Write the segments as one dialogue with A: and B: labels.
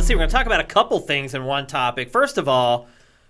A: let's see. We're going to talk about a couple things in one topic. First of all,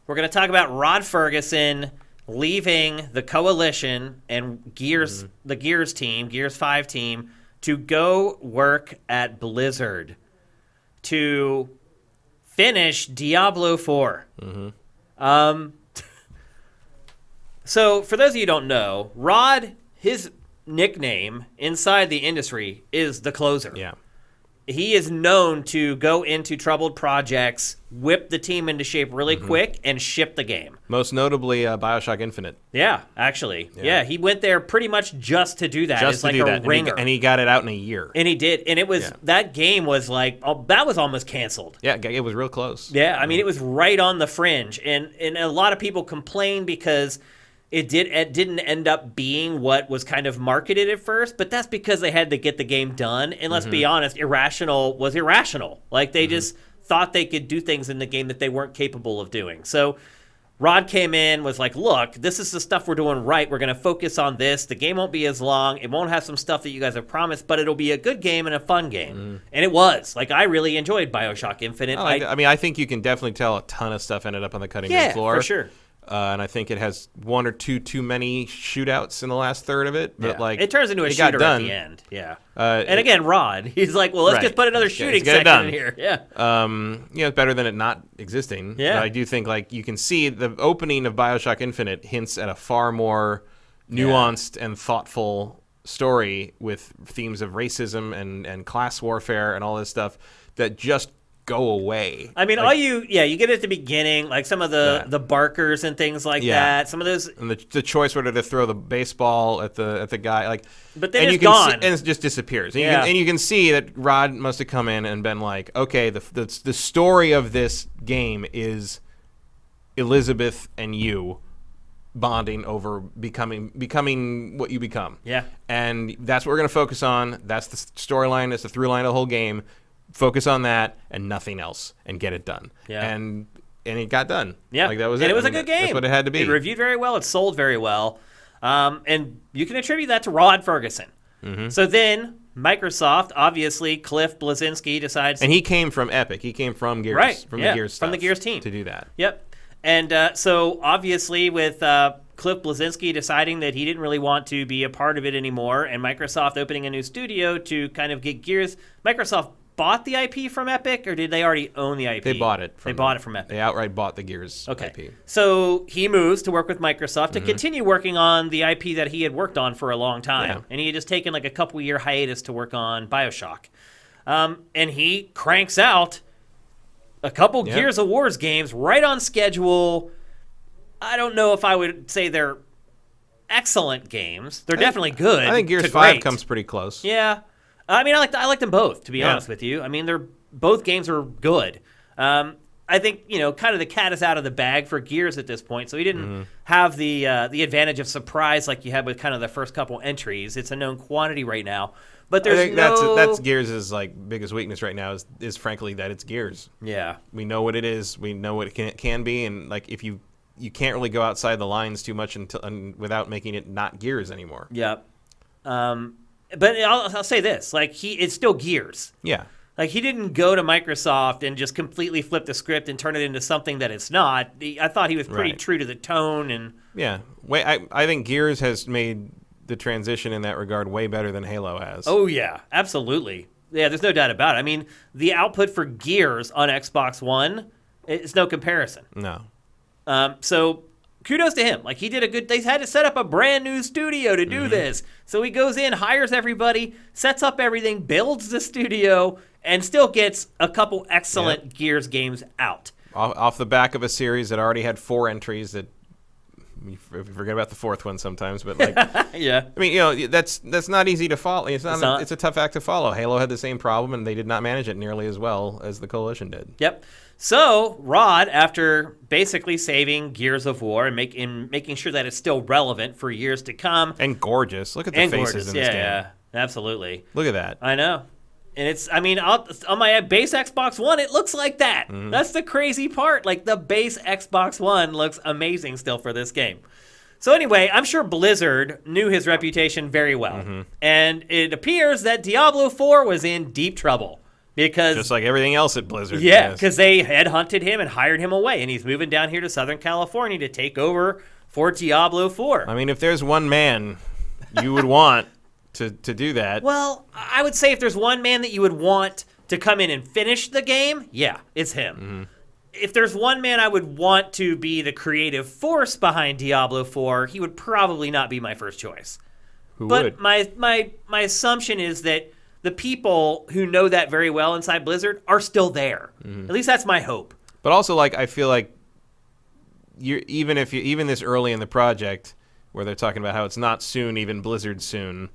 A: we're going to talk about Rod Fergusson leaving the Coalition and Gears, the Gears team, Gears 5 team, to go work at Blizzard to finish Diablo 4. So, for those of you who don't know, Rod, his nickname inside the industry is the closer.
B: Yeah.
A: He is known to go into troubled projects, whip the team into shape really quick, and ship the game.
B: Most notably, BioShock Infinite.
A: Yeah, actually. Yeah, he went there pretty much just to do that.
B: Just
A: it's
B: to
A: like
B: do
A: a
B: that.
A: ringer.
B: And he got it out in a year.
A: And he did. And it was that game was like, that was almost canceled.
B: Yeah, it was real close.
A: Yeah, I mean, it was right on the fringe. And a lot of people complained because it didn't end up being what was kind of marketed at first, but that's because they had to get the game done. And let's be honest, Irrational was irrational. Like, they just thought they could do things in the game that they weren't capable of doing. So Rod came in, was like, look, this is the stuff we're doing right. We're going to focus on this. The game won't be as long. It won't have some stuff that you guys have promised, but it'll be a good game and a fun game. And it was. Like, I really enjoyed BioShock Infinite.
B: I think you can definitely tell a ton of stuff ended up on the cutting room floor.
A: Yeah, for sure.
B: And I think it has one or two too many shootouts in the last third of it. But like,
A: it turns into a shooter at the end. Yeah. And again, Rod, he's like, well, let's just put another shooting section in here. Yeah.
B: It's better than it not existing.
A: Yeah.
B: But I do think, like, you can see the opening of BioShock Infinite hints at a far more nuanced and thoughtful story with themes of racism and class warfare and all this stuff that just go away. I mean,
A: like, you get it at the beginning, like some of the barkers and things like that. Some of those,
B: and the choice whether to throw the baseball at the guy, like,
A: but then it's gone,
B: and it just disappears. And you can see that Rod must have come in and been like, okay, the story of this game is Elizabeth and you bonding over becoming what you become.
A: Yeah,
B: and that's what we're gonna focus on. That's the storyline. That's the through line of the whole game. Focus on that and nothing else, and get it done.
A: Yeah,
B: and it got done.
A: Yeah,
B: like that was
A: and
B: it.
A: It was a good game.
B: That's what it had to be.
A: It reviewed very well. It sold very well, and you can attribute that to Rod Fergusson. So then Microsoft, obviously, Cliff Bleszinski decides,
B: and he came from Epic. He came from Gears, the Gears stuff,
A: from the Gears team
B: to do that.
A: Yep, and so obviously with Cliff Bleszinski deciding that he didn't really want to be a part of it anymore, and Microsoft opening a new studio to kind of get Gears, Microsoft bought the IP from Epic, or did they already own the IP?
B: They bought it.
A: They bought it from Epic.
B: They outright bought the Gears IP.
A: So he moves to work with Microsoft to continue working on the IP that he had worked on for a long time. And he had just taken like a couple-year hiatus to work on BioShock. And he cranks out a couple Gears of Wars games right on schedule. I don't know if I would say they're excellent games. They're definitely good.
B: I think Gears 5 comes pretty close.
A: Yeah. I mean, I like them both, to be honest with you. I mean, both games are good. I think, kind of the cat is out of the bag for Gears at this point, so he didn't have the advantage of surprise like you had with kind of the first couple entries. It's a known quantity right now. But there's
B: I think that's Gears' like biggest weakness right now is frankly that it's Gears.
A: Yeah.
B: We know what it is. We know what it can be, and like if you can't really go outside the lines too much without making it not Gears anymore.
A: Yep. But I'll say this, like it's still Gears.
B: Yeah.
A: Like he didn't go to Microsoft and just completely flip the script and turn it into something that it's not. I thought he was pretty true to the tone and.
B: Yeah. I think Gears has made the transition in that regard way better than Halo has.
A: Oh yeah, absolutely. Yeah, there's no doubt about it. I mean, the output for Gears on Xbox One, it's no comparison.
B: No.
A: So kudos to him. Like he did a good. They had to set up a brand new studio to do this. So he goes in, hires everybody, sets up everything, builds the studio, and still gets a couple excellent Gears games out.
B: Off the back of a series that already had 4 entries that we forget about the 4th one sometimes, but like,
A: yeah.
B: I mean, that's not easy to follow. It's a tough act to follow. Halo had the same problem, and they did not manage it nearly as well as the Coalition did.
A: Yep. So Rod, after basically saving Gears of War and making sure that it's still relevant for years to come,
B: and gorgeous. Look at the faces in this game.
A: Yeah, absolutely.
B: Look at that.
A: I know. And it's, I mean, on my base Xbox One, it looks like that. That's the crazy part. Like, the base Xbox One looks amazing still for this game. So anyway, I'm sure Blizzard knew his reputation very well. And it appears that Diablo 4 was in deep trouble. Because
B: just like everything else at Blizzard.
A: Yeah, because they headhunted him and hired him away, and he's moving down here to Southern California to take over for Diablo 4.
B: I mean, if there's one man you would want to do that.
A: Well, I would say if there's one man that you would want to come in and finish the game, yeah, it's him.
B: Mm-hmm.
A: If there's one man I would want to be the creative force behind Diablo 4, he would probably not be my first choice.
B: Who
A: but
B: would?
A: my assumption is that the people who know that very well inside Blizzard are still there.
B: Mm-hmm.
A: At least that's my hope.
B: But also, like, I feel like even this early in the project, where they're talking about how it's not soon, even Blizzard soon.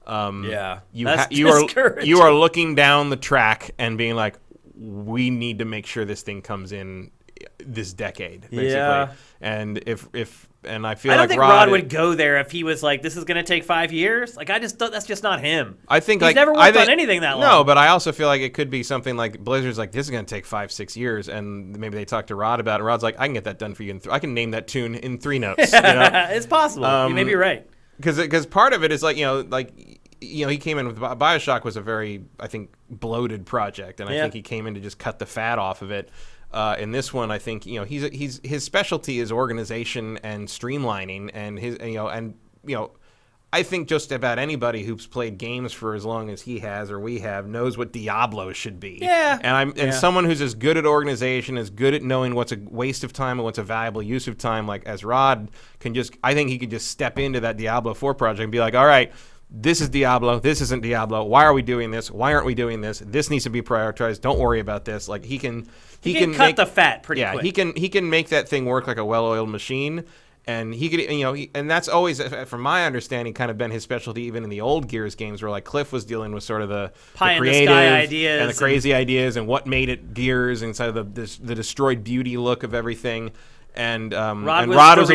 B: You are looking down the track and being like, we need to make sure this thing comes in this decade, basically.
A: Yeah.
B: And I feel
A: I don't
B: like
A: think Rod would go there if he was like, this is going to take 5 years. Like, I just thought that's just not him.
B: I think
A: he's never worked on anything that long.
B: No, but I also feel like it could be something like Blizzard's like, this is going to take 5-6 years, and maybe they talk to Rod about it. Rod's like, I can get that done for you. I can name that tune in 3 notes. You know?
A: It's possible. You may be right.
B: Because part of it is like, he came in with BioShock was a very, I think, bloated project, and I think he came in to just cut the fat off of it. In this one, I think his specialty is organization and streamlining, and I think just about anybody who's played games for as long as he has or we have knows what Diablo should be.
A: Yeah.
B: And someone who's as good at organization, as good at knowing what's a waste of time and what's a valuable use of time, like as Rod I think he could just step into that Diablo 4 project and be like, all right, this is Diablo. This isn't Diablo. Why are we doing this? Why aren't we doing this? This needs to be prioritized. Don't worry about this. Like he can
A: cut the fat pretty quick.
B: He can make that thing work like a well-oiled machine. And he could, and that's always, from my understanding, kind of been his specialty, even in the old Gears games, where like Cliff was dealing with sort of the creative
A: ideas
B: and the crazy ideas and what made it Gears and sort of the destroyed beauty look of everything. And Rod was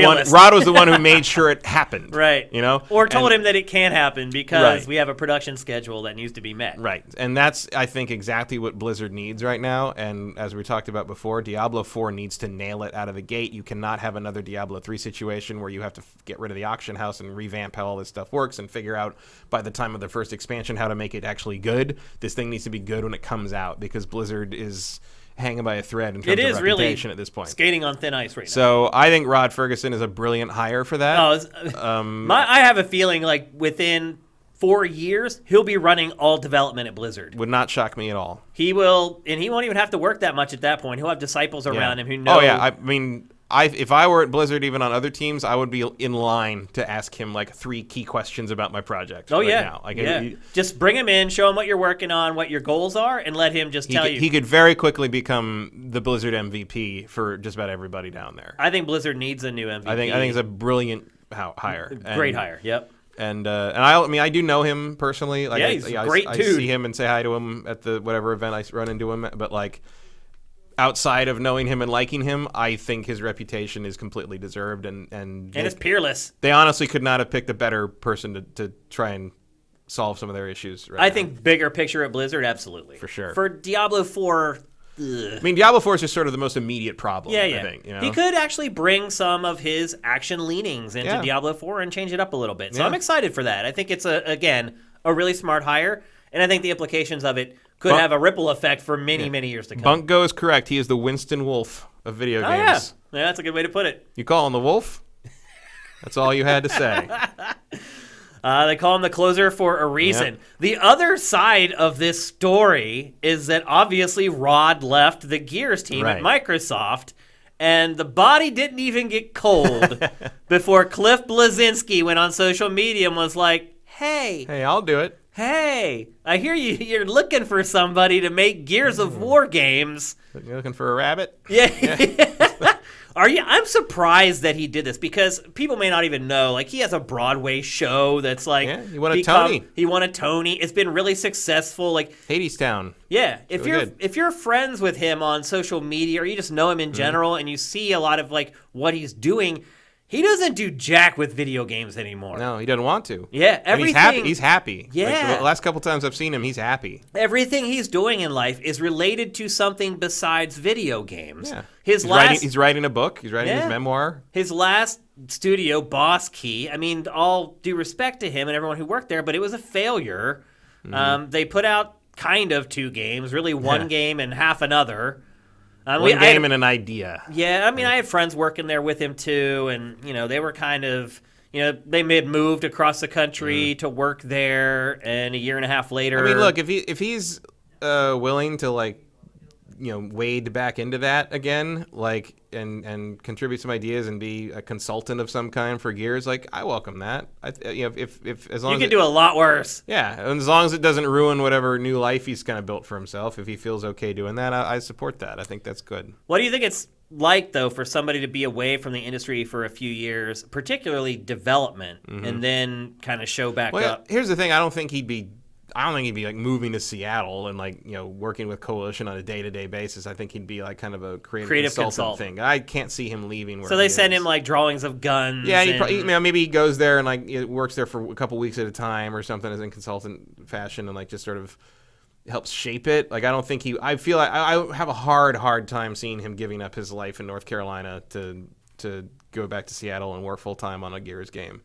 B: the one who made sure it happened.
A: Right. Or told him that it can't happen because we have a production schedule that needs to be met.
B: Right. And that's, I think, exactly what Blizzard needs right now. And as we talked about before, Diablo 4 needs to nail it out of the gate. You cannot have another Diablo 3 situation where you have to get rid of the auction house and revamp how all this stuff works and figure out by the time of the first expansion how to make it actually good. This thing needs to be good when it comes out because Blizzard is hanging by a thread in terms of reputation at this point.
A: Skating on thin ice right now.
B: So I think Rod Fergusson is a brilliant hire for that.
A: I have a feeling like within 4 years, he'll be running all development at Blizzard.
B: Would not shock me at all.
A: He will, and he won't even have to work that much at that point. He'll have disciples around him who know.
B: Oh, yeah. I mean, if I were at Blizzard, even on other teams, I would be in line to ask him like 3 key questions about my project. Now.
A: Just bring him in, show him what you're working on, what your goals are, and let him just tell you.
B: He could very quickly become the Blizzard MVP for just about everybody down there.
A: I think Blizzard needs a new MVP.
B: I think it's a brilliant hire.
A: Great hire. Yep.
B: And I do know him personally. Like,
A: he's a great dude.
B: I see him and say hi to him at the whatever event I run into him. But like, outside of knowing him and liking him, I think his reputation is completely deserved, and
A: it's peerless.
B: They honestly could not have picked a better person to try and solve some of their issues. I
A: think bigger picture at Blizzard, absolutely,
B: for sure.
A: For Diablo 4,
B: I mean, Diablo 4 is just sort of the most immediate problem.
A: Yeah.
B: I think,
A: He could actually bring some of his action leanings into Diablo 4 and change it up a little bit. So I'm excited for that. I think it's a really smart hire, and I think the implications of it could have a ripple effect for many, many years to come.
B: Bunko is correct. He is the Winston Wolf of video games.
A: Yeah, that's a good way to put it.
B: You call him the Wolf? That's all you had to say.
A: They call him the closer for a reason. Yep. The other side of this story is that obviously Rod left the Gears team at Microsoft, and the body didn't even get cold before Cliff Bleszinski went on social media and was like, Hey,
B: I'll do it.
A: Hey, I hear you're looking for somebody to make Gears of War games.
B: You're looking for a rabbit?
A: Yeah. Are you? I'm surprised that he did this because people may not even know. Like, he has a Broadway show that's like
B: he won a Tony.
A: He won a Tony. It's been really successful. Like
B: Hadestown.
A: Yeah, if you're friends with him on social media or you just know him in general and you see a lot of like what he's doing, he doesn't do jack with video games anymore.
B: No, he doesn't want to.
A: Yeah, everything.
B: He's happy.
A: Yeah.
B: Like, the last couple times I've seen him, he's happy.
A: Everything he's doing in life is related to something besides video games.
B: Yeah.
A: He's
B: writing a book. He's writing his memoir.
A: His last studio, Boss Key, I mean, all due respect to him and everyone who worked there, but it was a failure. Mm-hmm. They put out kind of 2 games, really 1 game and half another.
B: One game and an idea.
A: Yeah, I mean, I had friends working there with him too, and they were kind of, they may have moved across the country to work there, and a year and a half later.
B: I mean, look, if he's willing to wade back into that again, and contribute some ideas and be a consultant of some kind for Gears, I welcome that. If as long
A: you
B: as
A: can do a lot worse.
B: Yeah, and as long as it doesn't ruin whatever new life he's kind of built for himself, if he feels okay doing that, I support that. I think that's good.
A: What do you think it's like, though, for somebody to be away from the industry for a few years, particularly development, and then kind of show back up?
B: Here's the thing: I don't think he'd be moving to Seattle and working with Coalition on a day-to-day basis. I think he'd be kind of a creative consultant thing. I can't see him leaving.
A: So they send him drawings of guns.
B: Yeah, maybe he goes there and works there for a couple weeks at a time or something as in consultant fashion and just sort of helps shape it. I don't think I feel like I have a hard time seeing him giving up his life in North Carolina to go back to Seattle and work full time on a Gears game.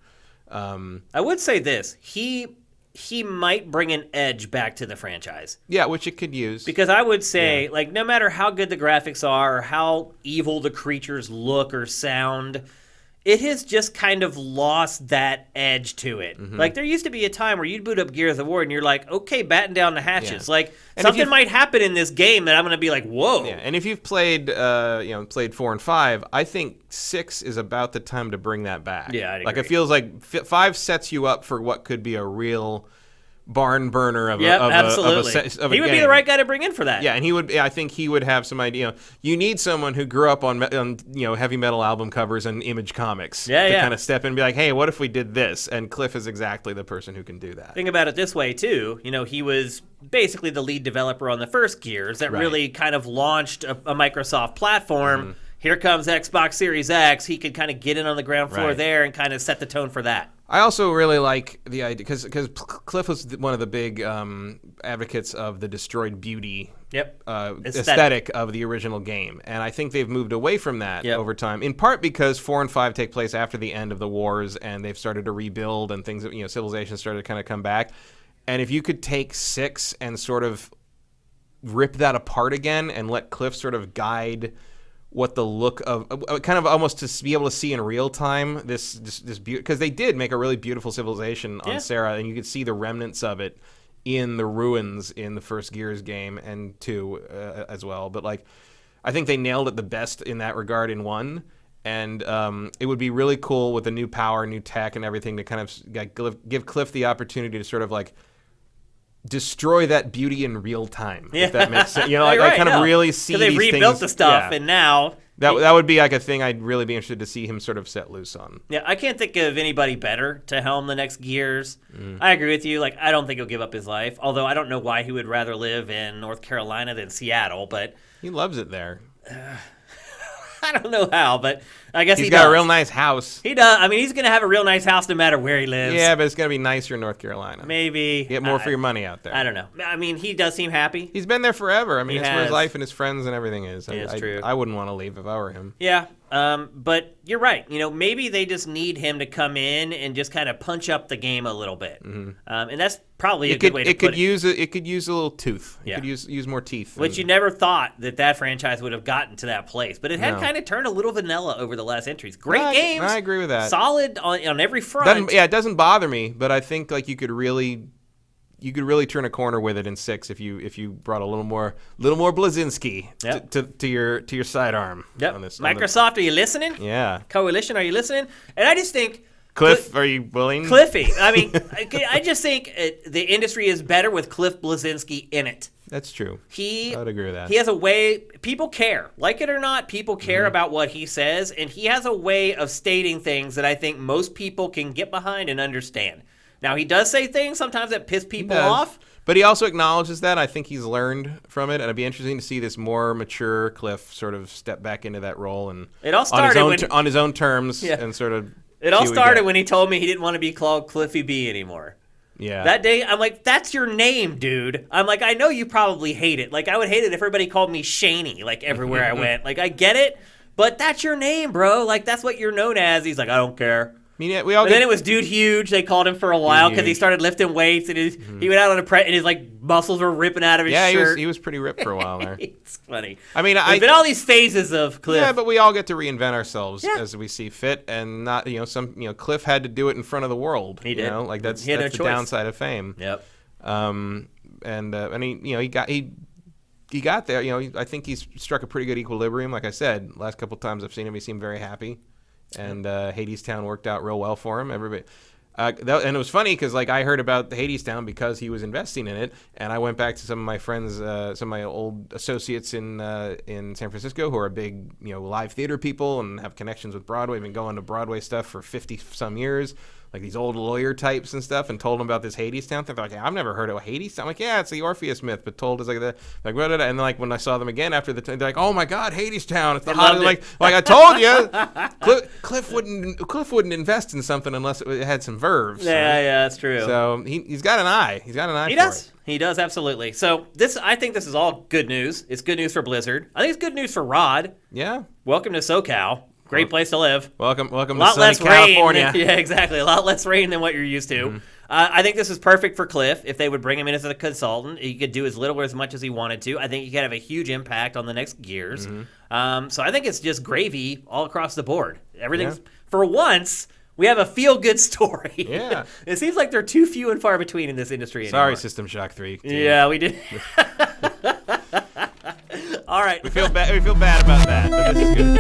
A: I would say this: he might bring an edge back to the franchise.
B: Yeah, which it could use.
A: Because I would say, no matter how good the graphics are or how evil the creatures look or sound, it has just kind of lost that edge to it. There used to be a time where you'd boot up Gears of War and you're like, okay, batten down the hatches.
B: Yeah.
A: Something might happen in this game that I'm going to be like, whoa.
B: Yeah, and if you've played 4 and 5, I think 6 is about the time to bring that back.
A: Yeah, I'd agree.
B: It feels like 5 sets you up for what could be a real barn burner of
A: absolutely.
B: a
A: he would
B: game.
A: be the right guy to bring in for that.
B: Yeah, and I think he would have some idea. You need someone who grew up on heavy metal album covers and Image Comics to kind of step in and be like, hey, what if we did this? And Cliff is exactly the person who can do that.
A: Think about it this way too. He was basically the lead developer on the first Gears that really kind of launched a Microsoft platform. Here comes Xbox Series X. He could kind of get in on the ground floor there and kind of set the tone for that.
B: I also really like the idea because Cliff was one of the big advocates of the destroyed beauty aesthetic of the original game, and I think they've moved away from that over time. In part because 4 and 5 take place after the end of the wars, and they've started to rebuild, and things civilization started to kind of come back. And if you could take 6 and sort of rip that apart again, and let Cliff sort of guide what the look of kind of almost to be able to see in real time this beauty, because they did make a really beautiful civilization on Sarah, and you could see the remnants of it in the ruins in the first Gears game and 2 as well. But I think they nailed it the best in that regard in 1, and it would be really cool with the new power, new tech, and everything to kind of give Cliff the opportunity to sort of destroy that beauty in real time, if that makes sense. Really see these things.
A: They've rebuilt the stuff, and now
B: that would be a thing I'd really be interested to see him sort of set loose on.
A: Yeah, I can't think of anybody better to helm the next Gears. I agree with you. I don't think he'll give up his life, although I don't know why he would rather live in North Carolina than Seattle, but
B: he loves it there.
A: I don't know how, but I guess
B: he's got a real nice house.
A: He does. I mean, he's going to have a real nice house no matter where he lives.
B: Yeah, but it's going to be nicer in North Carolina.
A: Maybe.
B: Get more for your money out there.
A: I don't know. I mean, he does seem happy.
B: He's been there forever. I mean, it's where his life and his friends and everything is.
A: It's true.
B: I wouldn't want to leave if I were him.
A: Yeah. But you're right. Maybe they just need him to come in and just kind of punch up the game a little bit. And that's probably a good way to put it.
B: It could use a little tooth.
A: Yeah.
B: It could use more teeth.
A: Which you never thought that franchise would have gotten to that place. But it had kind of turned a little vanilla over the last entries. Great games.
B: I agree with that.
A: Solid on every front.
B: It doesn't bother me, but I think you could really turn a corner with it in 6 if you brought a little more Bleszinski to your sidearm.
A: Yep. Microsoft, are you listening?
B: Yeah.
A: Coalition, are you listening? And I just think
B: Cliff, are you willing?
A: Cliffy. I mean, I just think the industry is better with Cliff Bleszinski in it.
B: That's true.
A: I
B: would agree with that.
A: He has a way, people care. Like it or not, people care about what he says, and he has a way of stating things that I think most people can get behind and understand. Now, he does say things sometimes that piss people off.
B: But he also acknowledges that. I think he's learned from it, and it'd be interesting to see this more mature Cliff sort of step back into that role and
A: it all started
B: on his own terms and sort of.
A: It all started when he told me he didn't want to be called Cliffy B anymore.
B: Yeah.
A: That day, I'm like, that's your name, dude. I'm like, I know you probably hate it. I would hate it if everybody called me Shaney, everywhere I went. I get it, but that's your name, bro. That's what you're known as. He's like, I don't care.
B: mean, we all.
A: And then it was Dude Huge. They called him for a while because he started lifting weights, and he went out on a press, and his like muscles were ripping out of his shirt.
B: He was pretty ripped for a while there.
A: It's funny.
B: I mean,
A: there's been all these phases of Cliff.
B: Yeah, but we all get to reinvent ourselves as we see fit, and not Cliff had to do it in front of the world.
A: He did.
B: Like that's
A: no
B: the
A: choice.
B: downside of fame.
A: Yep.
B: And he got there. I think he's struck a pretty good equilibrium. Like I said, last couple times I've seen him, he seemed very happy, and Hadestown worked out real well for him. Everybody. And it was funny because like I heard about the Hadestown because he was investing in it, and I went back to some of my friends, some of my old associates in San Francisco who are big live theater people and have connections with Broadway. Been going to Broadway stuff for 50 some years, like these old lawyer types and stuff, and told them about this Hadestown thing. They're like, hey, I've never heard of Hadestown. I'm like, yeah, it's the Orpheus myth, but told as like that. Like, and then like when I saw them again after the they're like, oh my God, Hadestown, it's the hottest. Like I told you, Cliff wouldn't invest in something unless it had some verves.
A: Yeah, that's true.
B: So he's got an eye. He's got an eye.
A: He
B: for
A: does.
B: It.
A: He does, absolutely. So I think this is all good news. It's good news for Blizzard. I think it's good news for Rod.
B: Yeah.
A: Welcome to SoCal. Great place to live.
B: Welcome
A: a lot
B: to sunny
A: less
B: California.
A: Rain. Yeah, exactly. A lot less rain than what you're used to.
B: Mm-hmm.
A: I think this is perfect for Cliff. If they would bring him in as a consultant, he could do as little or as much as he wanted to. I think he could have a huge impact on the next Gears.
B: Mm-hmm.
A: So I think it's just gravy all across the board. Everything's for once. We have a feel-good story.
B: Yeah.
A: It seems like they're too few and far between in this industry anymore.
B: Sorry, System Shock 3. Team.
A: Yeah, we did. All right.
B: We feel bad about that, but this is good.